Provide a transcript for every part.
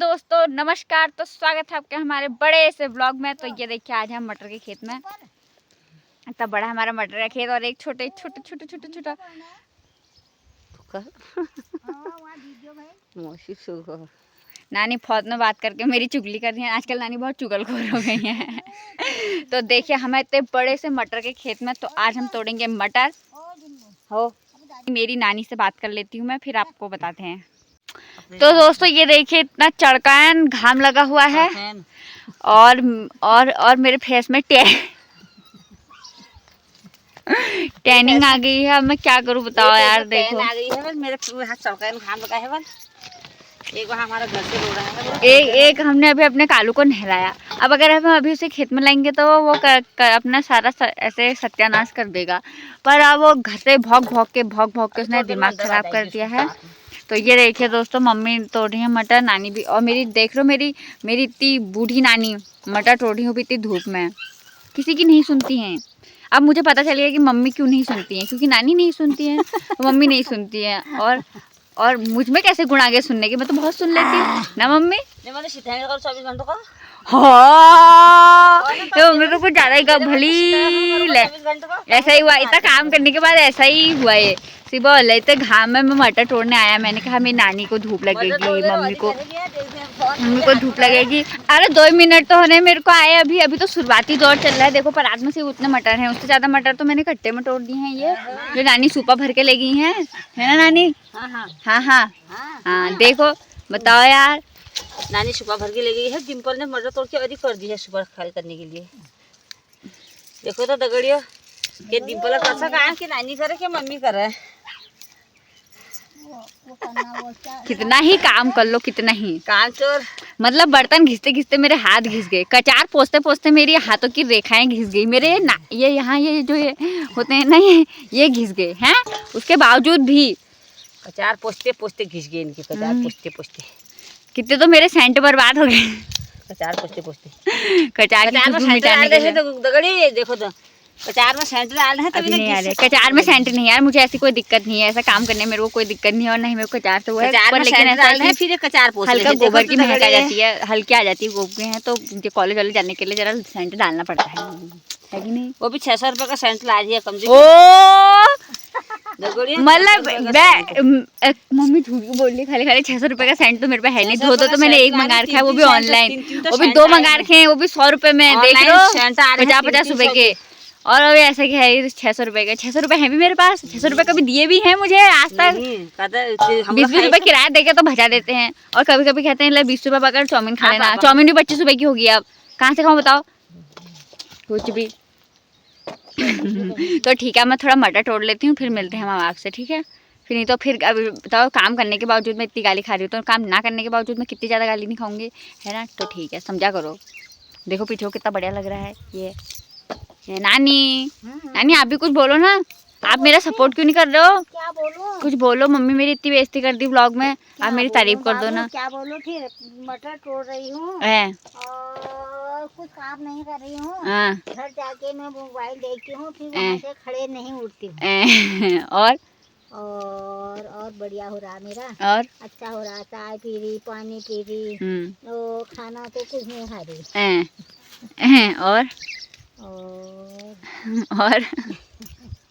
दोस्तों नमस्कार। तो स्वागत है आपके हमारे बड़े से ब्लॉग में। तो ये देखिए आज हम मटर के खेत में, इतना बड़ा हमारा मटर का खेत और एक छोटे छोटे छोटे छोटे छोटा नानी फौज में बात करके मेरी चुगली कर रही है। आजकल नानी बहुत चुगलखोर हो गई है। तो देखिए हम इतने बड़े से मटर के खेत में, तो आज हम तोड़ेंगे मटर। हो मेरी नानी से बात कर लेती हूँ मैं, फिर आपको बताते हैं। तो दोस्तों ये देखिए इतना चड़कान घाम लगा हुआ है और मेरे फेस में टैनिंग आ गई है। अब मैं क्या करूँ बताओ यार। देखो आ गई है मेरे हाथ चड़कान घाम लगा है बल। एक बार हमारा घर से रो रहा है एक हमने अभी अपने कालू को नहलाया। अब अगर हम अभी उसे खेत में लाएंगे तो वो अपना सारा ऐसे सत्यानाश कर देगा। पर अब वो घर से भौंक भौंक के उसने दिमाग खराब कर दिया है। तो ये देखिए दोस्तों मम्मी तोड़ रही है मटर, नानी भी। और मेरी देख लो मेरी इतनी बूढ़ी नानी मटर तोड़ रही हूँ इतनी धूप में, किसी की नहीं सुनती हैं। अब मुझे पता चल गया कि मम्मी क्यों नहीं सुनती हैं, क्योंकि नानी नहीं सुनती है, मम्मी नहीं सुनती है। और मुझ में कैसे गुण आ गए सुनने के, मैं तो बहुत सुन लेती हूँ ना मम्मी। 24 घंटों का। हाँ तो मम्मी को कुछ ज्यादा ही भली ऐसा ही हुआ। इतना काम करने के बाद ऐसा ही हुआ है। सुबह लेते घाम में मैं मटर तोड़ने आया, मैंने कहा मेरी नानी को धूप लगेगी, मम्मी को धूप लगेगी। अरे 2 मिनट तो होने मेरे को आए अभी तो शुरुआती दौर चल रहा है। देखो परात में से उतने मटर हैं, उससे ज्यादा मटर तो मैंने कट्टे में तोड़ दिए हैं। ये जो नानी सूपा भर के ले गई है ना नानी। हाँ देखो बताओ यार। नानी सुबह भर के ले गई है। डिम्पल ने मटर तोड़ के अधिक कर दी है सुबह खाली करने के लिए। देखो तो दगड़ियो ये डिम्पल कैसा काम कि नानी करे कि मम्मी करे। कितना ही काम कर लो, कितना ही काम चोर। मतलब बर्तन घिसते घिसते मेरे हाथ घिस गए, कचार पोंछते पोंछते मेरी हाथों की रेखाएं घिस गई मेरे ना। ये यहाँ ये जो ये होते हैं ना ये घिस गए हैं। उसके बावजूद भी कचार पोंछते पोंछते घिस गए इनके। कचार पोंछते पोंछते कितने तो मेरे सेंट बर्बाद हो गए। कचार पोंछते पोंछते कचार में मिटाने के लिए। दगड़ी देखो तो कचार में सेंट डाल रहे हैं तभी नहीं आ रहे। कचार में सेंट नहीं यार, मुझे ऐसी कोई दिक्कत नहीं है। ऐसा काम करने में मेरे को कोई दिक्कत नहीं है और नहीं मेरे को कचार से वो है। लेकिन ऐसा फिर कचार पोंछ हल्का गोबर की महक आ जाती है, हल्की आ जाती है गोबर है। तो कॉलेज वाले जाने के लिए जरा सेंट डालना पड़ता है कि नहीं। वो भी 600 रुपए का सेंट ला रही है कम से मतलब मम्मी झूठ बोल रही। खाली 600 रुपए का सेंट तो मेरे पे है नहीं। धो तो मैंने एक मंगा रखा है, वो भी ऑनलाइन। वो भी 2 मंगा रखे हैं, वो भी 100 रुपए में। देख लो 50 रुपए के। और अभी ऐसे कि है 600 रुपए के। 600 रुपए है भी मेरे पास। 600 रुपए कभी दिए भी हैं मुझे आज तक। 20 रुपए किराया देके तो भजा देते हैं। और कभी कभी कहते हैं 20 रुपए पकड़ चाउमीन खा लेना। चाउमीन भी 25 रुपए की होगी। अब कहाँ से खाऊं बताओ कुछ भी। तो ठीक है मैं थोड़ा मटर तोड़ लेती हूँ, फिर मिलते हैं हम आपसे, ठीक है। फिर नहीं तो फिर अभी बताओ काम करने के बावजूद मैं इतनी गाली खा रही हूँ, तो काम ना करने के बावजूद मैं कितनी ज़्यादा गाली नहीं खाऊंगी, है ना। तो ठीक है समझा करो। देखो पीछे कितना बढ़िया लग रहा है ये नानी आप भी कुछ बोलो ना। आप मेरा सपोर्ट क्यों नहीं कर रहे हो? क्या बोलूं? कुछ बोलो। मम्मी मेरी इतनी बेइज्जती कर दी व्लॉग में, आप मेरी तारीफ कर दो ना। क्या बोलूं? फिर मटर तोड़ रही हूँ और कुछ काम नहीं कर रही हूँ। घर जाके मैं मोबाइल देखती हूँ, फिर वहाँ से खड़े नहीं उठती हूँ। और बढ़िया हो रहा मेरा। और अच्छा हो रहा। चाय पी रही, पानी पी रही, तो खाना तो कुछ नहीं खा रही।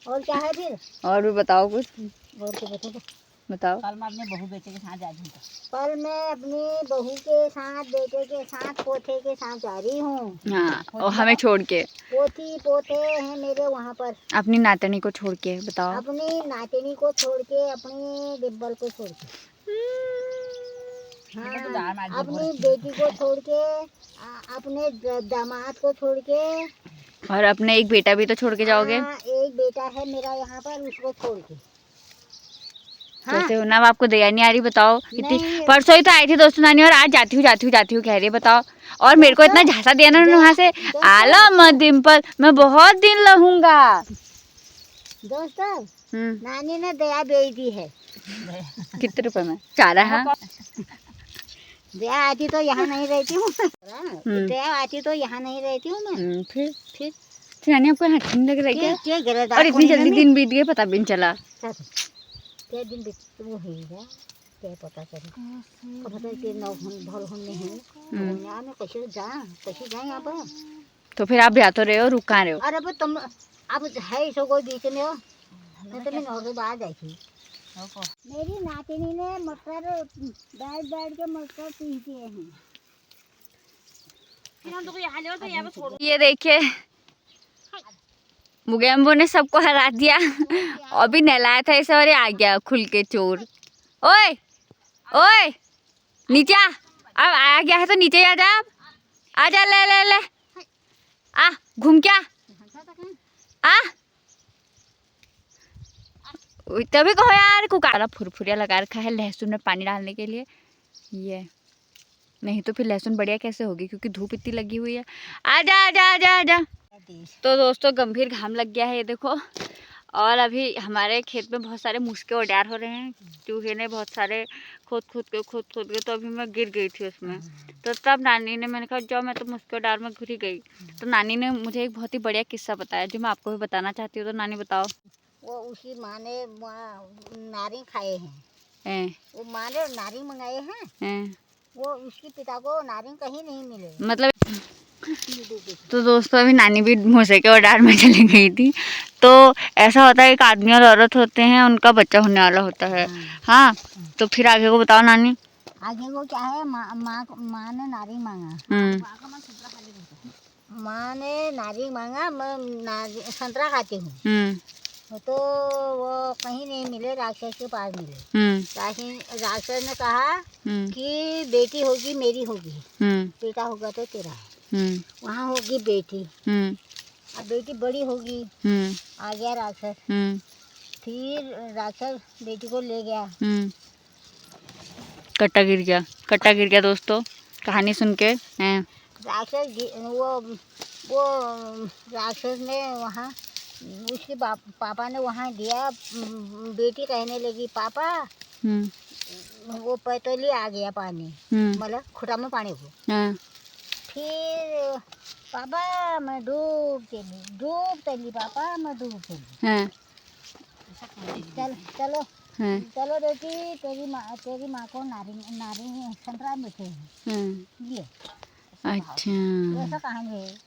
और क्या है फिर? और भी बताओ कुछ। और क्या बताओ। कल मैं अपने बहू बेटे के साथ जा रही हूँ। कल मैं अपनी बहू के साथ, बेटे के साथ, पोते के साथ जा रही हूँ। हाँ और हमें छोड़ के। पोती पोते हैं मेरे वहाँ पर। अपनी नातनी को छोड़ के बताओ। अपनी नातनी को छोड़ के, अपनी डिब्बल को छोड़ के, हाँ, अपनी बेटी को छोड़ के, अपने दामाद को छोड़ के, और अपने एक बेटा भी तो छोड़ के जाओगे। एक बेटा है मेरा यहाँ पर, उसको छोड़ के। कैसे हो ना। अब आपको दया नहीं आ रही बताओ। इतनी परसों ही तो आई थी दोस्तों नानी, और आज जाती हूँ कह रही है बताओ। और मेरे को इतना झांसा दिया ना वहाँ से, आला मत डिम्पल मैं बहुत दिन रहूंगा। दोस्तों नानी ने दया भेज दी है। कितने रुपए में? 4 है। दया आती तो यहाँ नहीं रहती हूँ। दया आती तो यहाँ नहीं रहती हूँ मैं। फिर नानी आपको यहाँ ठीक लग रही है? और इतनी जल्दी दिन बीत गए पता भी नहीं चला। क्या दिन बीत वो है क्या पता करे कब पता के नौ भर होने हैं यहाँ में कैसे जाए यहाँ पर। तो फिर आप या तो रहे हो रुक कहाँ रहे हो? अरे अब तुम अब है सो कोई बीच में हो नहीं तो मैं नौ बाहर आई थी। मेरी नातिनी ने मटर बैठ के मटर पीसते हैं। ये देखिए मुगेम्बो ने सबको हरा दिया। अभी नहलाया था इसे और ये आ गया खुल के चोर। ओए ओए नीचे अब आ गया है तो नीचे आ जा। आ जा ले ले ले आ घूम क्या आ तभी कहो यार कुकारा फुरफुरिया लगा रखा है लहसुन में पानी डालने के लिए। ये नहीं तो फिर लहसुन बढ़िया कैसे होगी क्योंकि धूप इतनी लगी हुई है। आजा आजा आजा आजा। तो दोस्तों गंभीर घाम लग गया है ये देखो। और अभी हमारे खेत में बहुत सारे मुस्के उड़ार हो रहे हैं। चूहे ने बहुत सारे खोद के तो अभी मैं गिर गई थी उसमें। तो तब नानी ने मैंने कहा जाओ मैं तो मुस्के उड़ार में घुरी गई। तो नानी ने मुझे एक बहुत ही बढ़िया किस्सा बताया जो मैं आपको भी बताना चाहती हूँ। तो नानी बताओ। वो उसकी माँ ने नारिंग खाए हैं। वो माँ ने नारिंग मंगाए हैं। वो उसके पिता को नारिंग कहीं नहीं मिले मतलब। तो दोस्तों अभी नानी भी मूसे के उड़ार में चली गई थी। तो ऐसा होता है एक आदमी और औरत होते हैं उनका बच्चा होने वाला होता है। हाँ तो फिर आगे को बताओ नानी। आगे को क्या है माँ ने नारिंग मांगा। माँ ने नारिंग मांगा मैं संतरा खाती हूँ। तो वो कहीं नहीं मिले राक्षस के पास मिले। राक्षस ने कहा कि बेटी होगी मेरी होगी बेटा होगा तो तेरा है। वहाँ होगी बेटी। अब बेटी बड़ी होगी। आ गया राक्षस। फिर राक्षस बेटी को ले गया। कट्टा गिर गया दोस्तों कहानी सुन के। राक्षस वो राक्षस ने वहाँ उसके पापा ने वहाँ दिया। बेटी कहने लगी पापा वो पैतोली आ गया पानी मतलब खुटा में पानी को। फिर पापा मैं डूब चली पापा मैं डूब चली। चलो चलो बेटी तेरी माँ को नारिंग संतरा मिठे हैं ये। अच्छा ऐसा कहानी है।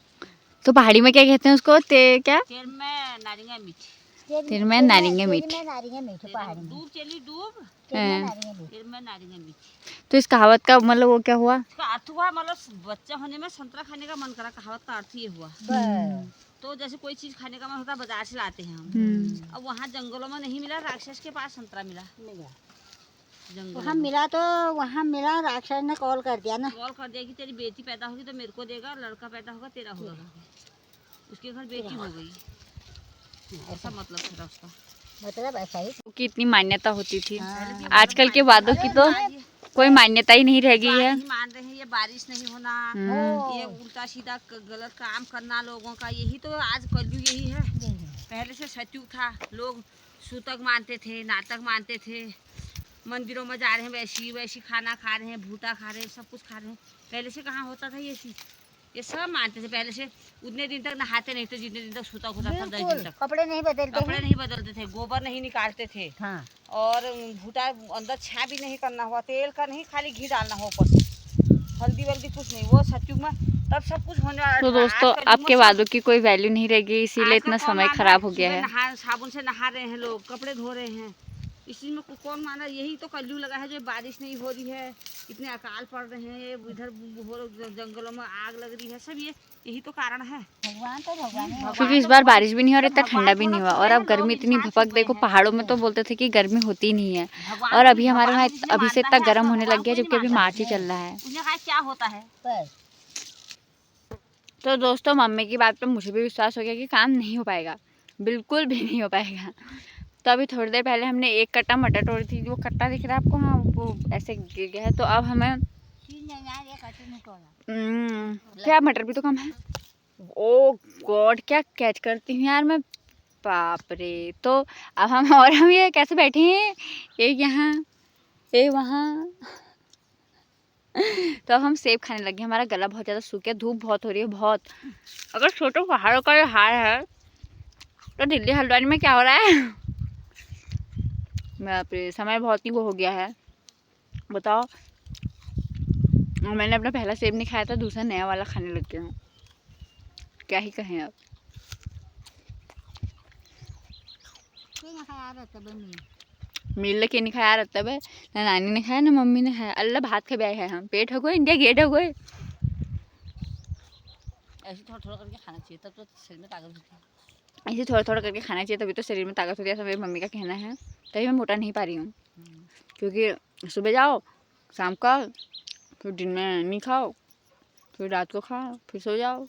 तो पहाड़ी में क्या कहते हैं उसको क्या तेर में नारिंगा मीठी पहाड़ी में डूब चली डूब तेर में नारिंगा मीठी। तो इस कहावत का मतलब वो क्या हुआ? इसका अर्थ हुआ मतलब बच्चा होने में संतरा खाने का मन करा। कहावत का अर्थ ये हुआ। तो जैसे कोई चीज खाने का मन होता है बाजार से लाते हैं हम। अब वहाँ जंगलों में नहीं मिला राक्षस के पास संतरा मिला। वहाँ मिला तो वहाँ मिला राक्षस ने कॉल कर दिया ना। कॉल कर दिया कि तेरी बेटी पैदा होगी तो मेरे को देगा लड़का पैदा होगा तेरा होगा। उसके घर बेटी हो गई ऐसा मतलब था उसका। मतलब ऐसा ही कि इतनी मान्यता होती थी। आजकल के वादों की तो कोई मान्यता ही नहीं रह गई है। मान रहे हैं ये बारिश नहीं होना ये उल्टा सीधा गलत काम करना लोगों का यही तो आज कलयुग यही है। पहले से सतयुग था लोग सूतक मानते थे नाटक मानते थे मंदिरों में जा रहे हैं वैसी खाना खा रहे हैं भूटा खा रहे हैं सब कुछ खा रहे हैं। पहले से कहाँ होता था ये चीज ये सब मानते थे। पहले से उतने दिन तक नहाते नहीं थे जितने दिन तक सूतक होता था 10 दिन तक। कपड़े नहीं बदलते थे गोबर नहीं निकालते थे। हाँ। और भूटा अंदर छा भी नहीं करना हुआ तेल का नहीं खाली घी डालना हो ऊपर हल्दी वल्दी कुछ नहीं। वो सतयुग में तब सब कुछ होने वाला। तो दोस्तों आपके वादों की कोई वैल्यू नहीं रह गई इसीलिए इतना समय खराब हो गया है। साबुन से नहा रहे हैं लोग कपड़े धो रहे हैं इसी में कौन माना। यही तो कलयुग लगा है जो बारिश नहीं हो रही है इतने अकाल पड़ रहे हैं इधर जंगलों में आग लग रही है सब यही तो कारण है। भगवान क्योंकि इस बार बारिश भी नहीं हो रही इतना ठंडा भी नहीं हुआ। और अब गर्मी इतनी भपक देखो पहाड़ों में तो बोलते थे कि गर्मी होती नहीं है और अभी हमारे वहाँ अभी से इतना गर्म होने लग गया जबकि अभी मार्च ही चल रहा है। क्या होता है। तो दोस्तों मम्मी की बात पे मुझे भी विश्वास हो गया कि काम नहीं हो पाएगा बिल्कुल भी नहीं हो पाएगा। तो अभी थोड़ी देर पहले हमने एक कट्टा मटर तोड़ी थी वो कट्टा दिख रहा है आपको। हाँ वो ऐसे गिर गया है। तो अब हमें क्या मटर भी तो कम है। ओ गॉड क्या कैच करती हूँ यार मैं बाप रे। तो अब हम ये कैसे बैठे हैं एक यहाँ एक वहाँ। तो अब हम सेब खाने लगे। हमारा गला बहुत ज़्यादा सूख गया धूप बहुत हो रही है बहुत। अगर छोटे पहाड़ों का ये हाल है तो दिल्ली हल्द्वानी में क्या हो रहा है। बाप रे समय बहुत ही वो हो गया है। बताओ। और मैंने अपना पहला सेब नहीं खाया था, दूसरा नया वाला खाने लग गया हूँ। क्या ही कहें अब। मिल के नहीं खाया रहता है, ना नानी ने खाया ना मम्मी ने खाया। अल्लाह भात खा है हम, पेट हो गए, इंडिया गेट हो गए। ऐसे थोड़ा थोड़ा करके खाना चाहिए, तब तो शरीर में ताकत होती है। ऐसे थोड़ा थोड़ा करके खाना चाहिए, तभी तो शरीर में ताकत होती है, ऐसा मेरी मम्मी का कहना है। तभी मैं मोटा नहीं पा रही हूँ, क्योंकि सुबह जाओ, शाम का, फिर दिन में नहीं खाओ, फिर रात को खाओ, फिर सो जाओ,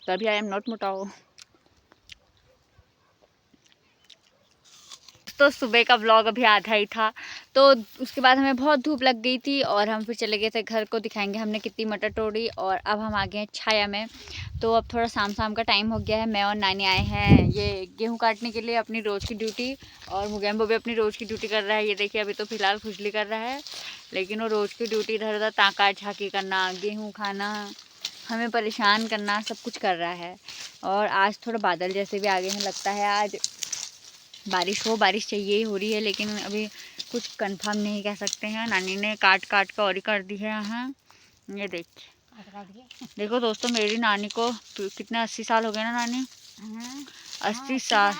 तभी आई एम नॉट मोटाओ। तो सुबह का व्लॉग अभी आधा ही था, तो उसके बाद हमें बहुत धूप लग गई थी और हम फिर चले गए थे घर को, दिखाएंगे हमने कितनी मटर तोड़ी। और अब हम आ गए हैं छाया में। तो अब थोड़ा शाम का टाइम हो गया है, मैं और नानी आए हैं ये गेहूं काटने के लिए, अपनी रोज़ की ड्यूटी। और मुगैम्बो भी अपनी रोज़ की ड्यूटी कर रहा है। ये देखिए अभी तो फ़िलहाल खुजली कर रहा है, लेकिन वो रोज़ की ड्यूटी इधर उधर ताका झाँकी करना, गेहूँ खाना, हमें परेशान करना, सब कुछ कर रहा है। और आज थोड़ा बादल जैसे भी आ गए हैं, लगता है आज बारिश चाहिए ही हो रही है, लेकिन अभी कुछ कंफर्म नहीं कह सकते हैं। नानी ने काट के और ही कर दी है यहाँ। ये देखो दोस्तों, मेरी नानी को कितने 80 साल हो गए ना नानी, 80 साल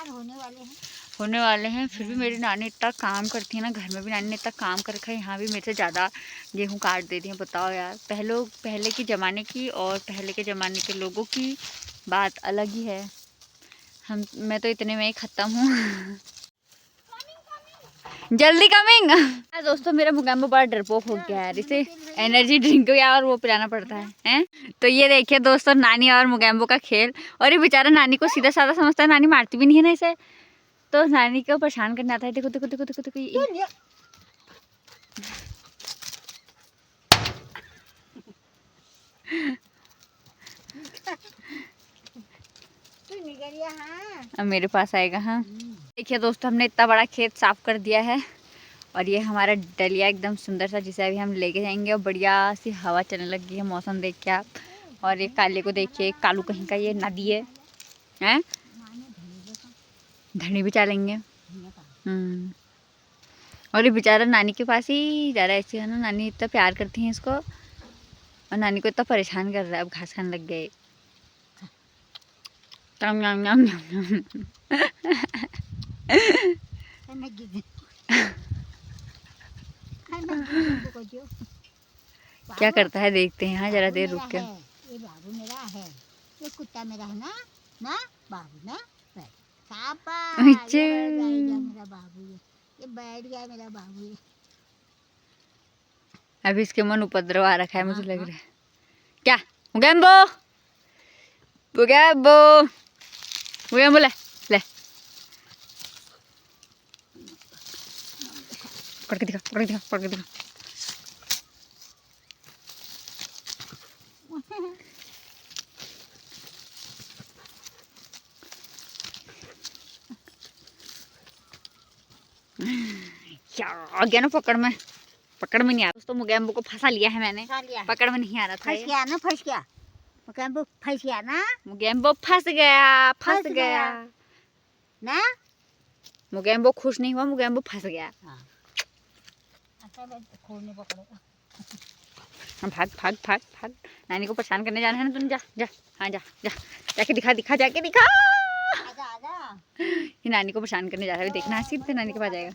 होने वाले हैं। फिर भी मेरी नानी इतना काम करती है ना, घर में भी नानी ने इतना काम कर रखा है, यहाँ भी मेरे से ज़्यादा गेहूँ काट देती हैं। बताओ यार, पहले के ज़माने की और पहले के ज़माने के लोगों की बात अलग ही है। मैं तो इतने में ही ख़त्म हूँ। जल्दी कमिंग। दोस्तों, मेरा मुगैम्बो बड़ा डरपोक हो गया है, इसे एनर्जी ड्रिंक या और वो पिलाना पड़ता है। तो ये देखिए दोस्तों, नानी और मुगैम्बो का खेल। और ये बेचारा नानी को सीधा साधा समझता है, नानी मारती भी नहीं है ना इसे, तो नानी को परेशान करने आता है। देखो देखो देखो देखो देखो ये। अब मेरे पास आएगा। हाँ देखिए दोस्तों, हमने इतना बड़ा खेत साफ कर दिया है और ये हमारा डलिया एकदम सुंदर सा, जिसे अभी हम लेके जाएंगे। और बढ़िया सी हवा चलने लगी है, मौसम देख के आप। और ये काले को देखिए, कालू कहीं का ये नदी है, हैं? धनी भी चालेंगे। और ये बेचारा नानी के पास ही जा रहा है, ऐसे है ना, नानी इतना प्यार करती है इसको, और नानी को इतना परेशान कर रहा है। अब घास खाने लग गए। क्या करता है देखते हैं। हाँ जरा देर रुक के। ये बाबू मेरा है, ये कुत्ता मेरा है ना, ना बाबू ना, मेरा बाबू, ये बैठ गया मेरा बाबू। अभी इसके मन उपद्रव आ रखा है, मुझे लग रहा है। क्या मुगैम्बो, मुगैम्बो, मुगैम्बो ले ले, पकड़ के दिखा, पकड़ के दिखा, पकड़ के दिखा। क्या आ गया ना पकड़ में नहीं आ रहा। दोस्तों, मुगैम्बो को फंसा लिया है मैंने, पकड़ में नहीं आ रहा था। फंस गया ना, फंस गया मुगैम्बो, फंस गया ना, मुगैम्बो फंस गया ना। मुगैम्बो खुश नहीं हुआ, मुगैम्बो फंस गया। भाग भाग भाग भाग, नानी को परेशान करने जाना है ना तुम। जा जा, हाँ जा जा, जाके दिखा, जाके दिखा। ये नानी को परेशान करने जा रहा है, देखना है सीधे नानी के पास जाएगा।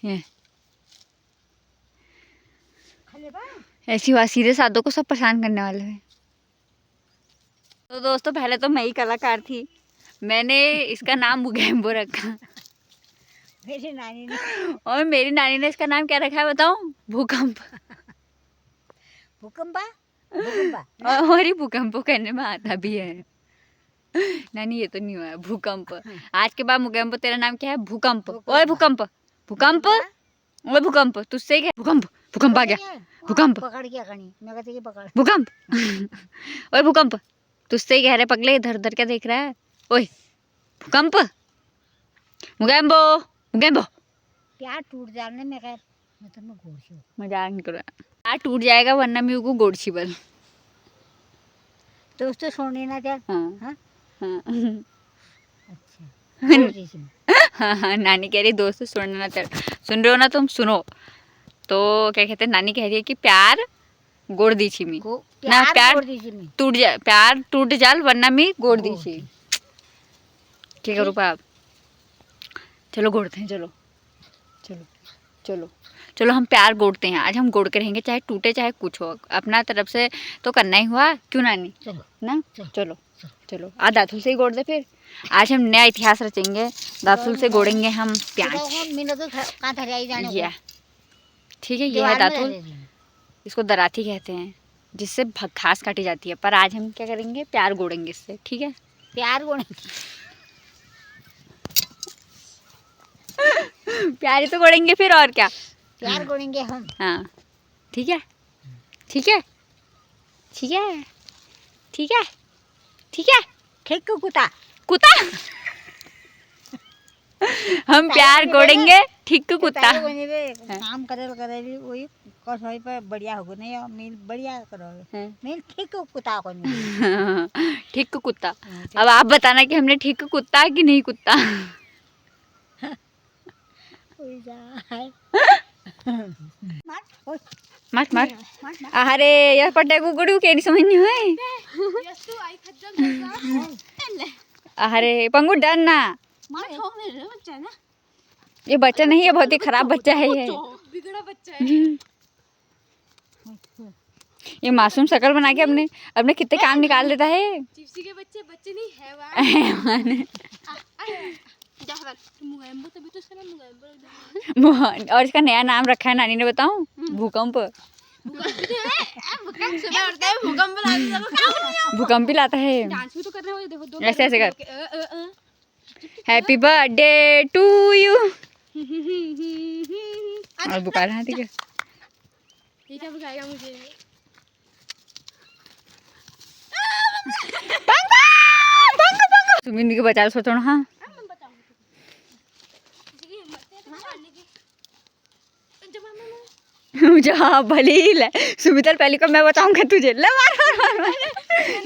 ये ऐसी बात, सीधे साधों को सब परेशान करने वाले हैं। तो दोस्तों, पहले तो मैं ही कलाकार थी, मैंने इसका नाम मुगैम्बो रखा। मेरी नानी ने, और मेरी नानी ने इसका नाम क्या रखा है बताऊं? भूकंप। और ये भूकंप कहने में आता भी है। नानी ये तो नहीं हुआ है, भूकंप। आज के बाद मुगैम्बो तेरा नाम क्या है? भूकंप। ओए भूकंप, भूकंप, ओए भूकंप, तुझसे क्या? भूकंप आ गया, भूकंप पकड़ के कहीं, मैं कहती पकड़ भूकंप। ओए भूकंप, तुझसे ही कह रहे, पगले इधर उधर क्या देख रहा है? ओए भूकंप, मुगैम्बो, मुगैम्बो। प्यार टूट जाने में, खैर मैं तो मैं गोरछी, मजाक नहीं करो। प्यार टूट जाएगा वरना मैं को गोड़छी बल। दोस्तों सोने ना क्या? हाँ हाँ हाँ। अच्छा। हाँ हाँ, नानी कह रही दोस्तों सुनना ना चल। सुन रहे हो ना तुम? सुनो, तो क्या कहते हैं, नानी कह रही है कि प्यार गोड़ दी छी मी ना, प्यार प्यार गोड़ दीजिए मैं। टूट जा, प्यार टूट जाल वरना मी गोड़ दी छी। क्या करूँ पाप, चलो गोड़ते हैं, चलो चलो चलो चलो हम प्यार गोड़ते हैं। आज हम गोड़ के रहेंगे, चाहे टूटे चाहे कुछ हो, अपना तरफ से तो करना ही हुआ, क्यों नानी ना। चलो चलो आज दातुल से ही गोड़ दे फिर। आज हम नया इतिहास रचेंगे, दातुल से गोड़ेंगे हम प्याज। या ठीक है, ये है दातुल, इसको दराती कहते हैं, जिससे घास काटी जाती है। पर आज हम क्या करेंगे, प्यार गोड़ेंगे इससे, ठीक है। प्यार गोड़ेंगे, प्यार ही तो गोड़ेंगे फिर, और क्या। प्यार गोड़ेंगे हम। हाँ ठीक है ठीक है ठीक है ठीक है ठीक है। ठीक कुत्ता कुत्ता हम प्यार गोड़ेंगे ठीक कुत्ता। काम करे वही कस होई पे बढ़िया होगो नहीं, मिल बढ़िया करोगे मिल ठीक कुत्ता को नहीं। ठीक कुत्ता। अब आप बताना कि हमने ठीक कुत्ता कि नहीं कुत्ता। मत मत अरे यार पट्टे गुगड़ू के नहीं समझ नहीं है। अरे पंगु डर ना, ये बच्चा नहीं है, बहुत ही खराब बच्चा है ये। बिगड़ा बच्चा है ये मासूम शक्ल बना के अपने अपने कितने काम निकाल देता है। चिप्सी के बच्चे बच्चे नहीं है और इसका नया नाम रखा है नानी ने, बताऊं, भूकंप। भूकंप भी लाता है। डांस भी तो कर रहे हो, देखो दो ऐसे ऐसे कर, हैप्पी बर्थडे टू यू। और बुखार है, ठीक है। ये क्या बुखाएगा मुझे। सुमिंदी के बचा सोचो ना। हाँ मुझे हाँ भले ही ले सुमितर, पहले को मैं बताऊंगा तुझे। ले मार मार मार मार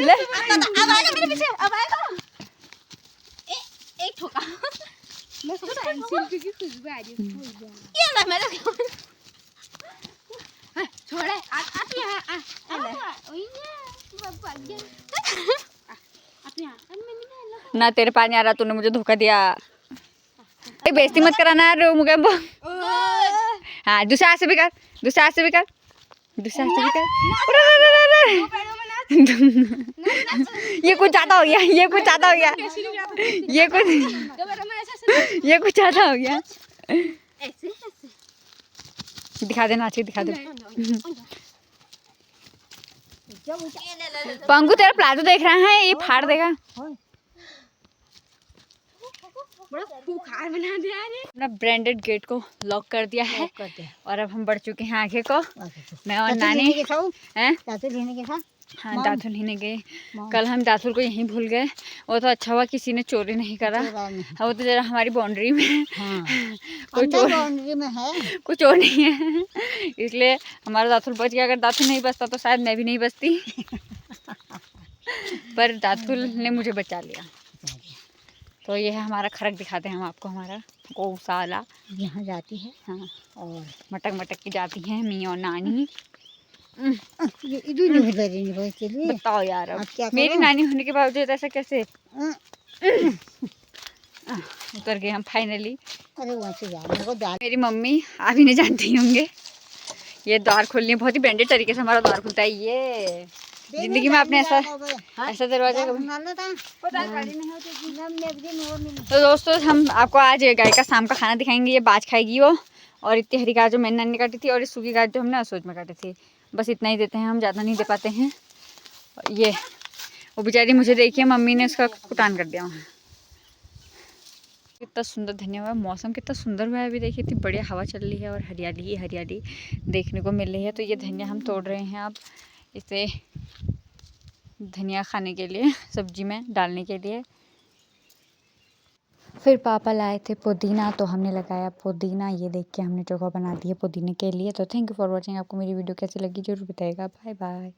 ले। अब आएगा मेरे पीछे, अब आएगा एक ठोका। मैं सोच रहा हूं की खुशबू आ रही है। ये ले मेरे छोड़े आ तू यहां आ ले ओए बाबू आ गया आ तू यहां। ना तेरे पास नहीं आ रहा, तूने मुझे धोखा दिया। बेइज्जती मत कराना यार मुझे। हाँ दूसरा हाथ से भी कर, दूसरा हाथ से भी कर, दूसरा हाथ से भी कर। ये कुछ ज्यादा हो गया, ये कुछ ज्यादा हो गया, ये कुछ ज्यादा हो गया। दिखा देना, अच्छी दिखा दे। पंगु तेरा प्लाजो देख रहा है, ये फाड़ देगा। बड़ा बुखार बना दिया है। अपना ब्रांडेड गेट को लॉक कर दिया है और अब हम बढ़ चुके हैं आगे को। मैं और नानी हैं हाँ दातुल लेने गए। कल हम दातुल को यहीं भूल गए। वो तो अच्छा हुआ किसी ने चोरी नहीं करा। वो तो जरा हमारी बाउंड्री में है। कोई चोर बाउंड्री में है, कुछ और नहीं है, इसलिए हमारा दातुल बच गया। अगर दातुल नहीं बचता तो शायद मैं भी नहीं बचती। पर दातुल ने मुझे बचा लिया। तो ये है हमारा खरक, दिखाते हैं हम आपको हमारा गौशाला। यहाँ जाती है हाँ और मटक मटक की जाती है मी और नानी। बताओ यार, अब मेरी नानी होने के बावजूद ऐसा कैसे। उतर गए हम फाइनली। अरे वहाँ से जा, मेरी मम्मी आप ही नहीं जानती होंगे, ये द्वार खोलनी है। बहुत ही ब्रांडेड तरीके से हमारा द्वार खुलता है। ये जिंदगी में आपने ऐसा दरवाजा कभी। तो दोस्तों हम आपको आज गाय का शाम का खाना दिखाएंगे। ये बाज खाएगी वो, और इतनी हरी गाय जो मैंने नानी काटी थी, और इस सूखी गाय जो हमने असोज में काटी थी। बस इतना ही देते हैं हम, ज़्यादा नहीं दे पाते हैं। ये वो बेचारी मुझे देखिए, मम्मी ने उसका कुटान कर दिया वहाँ। कितना सुंदर धनिया हुआ, मौसम कितना सुंदर हुआ है अभी। देखिए इतनी बढ़िया हवा चल रही है और हरियाली ही हरियाली देखने को मिल रही है। तो ये धनिया हम तोड़ रहे हैं अब, इसे धनिया खाने के लिए, सब्जी में डालने के लिए। फिर पापा लाए थे पुदीना, तो हमने लगाया पुदीना। ये देख के हमने जगह बना दी है पुदीने के लिए। तो थैंक यू फॉर वॉचिंग। आपको मेरी वीडियो कैसी लगी जरूर बताइएगा। Bye bye.